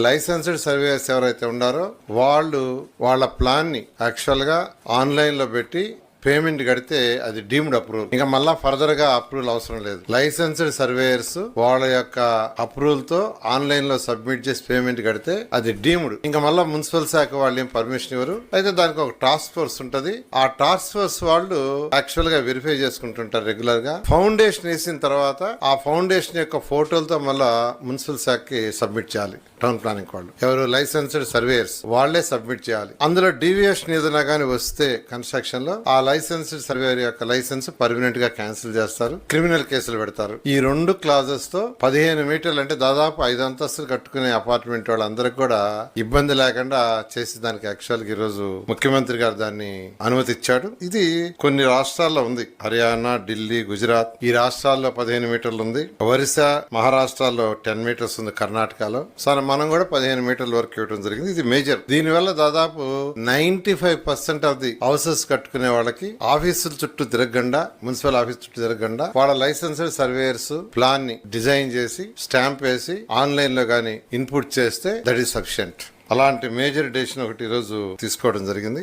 Licensed surveyors ఎవరైతే ఉన్నారో వాళ్ళు వాళ్ళ ప్లాన్ ని యాక్చువల్ గా ఆన్లైన్ లో పెట్టి పేమెంట్ కడితే అది డీమ్డ్ అప్రూవల్. ఇంకా మళ్ళా ఫర్దర్ గా అప్రూవల్ అవసరం లేదు. లైసెన్స్డ్ సర్వేయర్స్ వాళ్ళ యొక్క అప్రూవల్ తో ఆన్లైన్ లో సబ్మిట్ చేసి పేమెంట్ కడితే అది డీమ్డ్. ఇంకా మళ్ళా మున్సిపల్ శాఖ వాళ్ళు ఏం పర్మిషన్ ఇవ్వరు. అయితే దానికి ఒక టాస్క్ ఫోర్స్ ఉంటది. ఆ టాస్క్ ఫోర్స్ వాళ్ళు యాక్చువల్ గా వెరిఫై చేసుకుంటుంటారు రెగ్యులర్ గా. ఫౌండేషన్ వేసిన తర్వాత ఆ ఫౌండేషన్ యొక్క ఫోటోలతో మళ్ళా మున్సిపల్ శాఖకి సబ్మిట్ చేయాలి. టౌన్ ప్లానింగ్ వాళ్ళు ఎవరు లైసెన్స్డ్ సర్వేయర్స్ వాళ్లే సబ్మిట్ చేయాలి. అందులో డీవియేషన్ ఏదైనా కానీ వస్తే కన్స్ట్రక్షన్ లో ఆ లైసెన్స్డ్ సర్వేయర్ యొక్క లైసెన్స్ పర్మనెంట్ గా క్యాన్సిల్ చేస్తారు, క్రిమినల్ కేసులు పెడతారు. ఈ 2 క్లాజెస్ తో 15 మీటర్లు అంటే దాదాపు 5 అంతస్తులు కట్టుకునే అపార్ట్మెంట్ వాళ్ళందరికి కూడా ఇబ్బంది లేకుండా చేసి దానికి యాక్చువల్ గా ఈ రోజు ముఖ్యమంత్రి గారు దాన్ని అనుమతి ఇచ్చాడు. ఇది కొన్ని రాష్ట్రాల్లో ఉంది. హర్యానా, ఢిల్లీ, గుజరాత్ ఈ రాష్ట్రాల్లో 15 మీటర్లు ఉంది. ఒరిస్సా, మహారాష్ట్రలో 10 మీటర్స్ ఉంది. కర్ణాటకలో మనం కూడా 15 మీటర్ల వరకు ఇవ్వడం జరిగింది. ఇది మేజర్. దీనివల్ల దాదాపు 95% ఆఫ్ ది హౌసెస్ కట్టుకునే వాళ్ళకి ఆఫీసుల చుట్టూ తిరగకుండా, మున్సిపల్ ఆఫీస్ చుట్టూ తిరగకుండా వాళ్ళ లైసెన్స్డ్ సర్వేయర్స్ ప్లాన్ ని డిజైన్ చేసి స్టాంప్ వేసి ఆన్లైన్ లో గానీ ఇన్పుట్ చేస్తే దట్ ఈస్ సఫిషియంట్. అలాంటి మేజర్ డెసిషన్ ఒకటి ఈ రోజు తీసుకోవడం జరిగింది.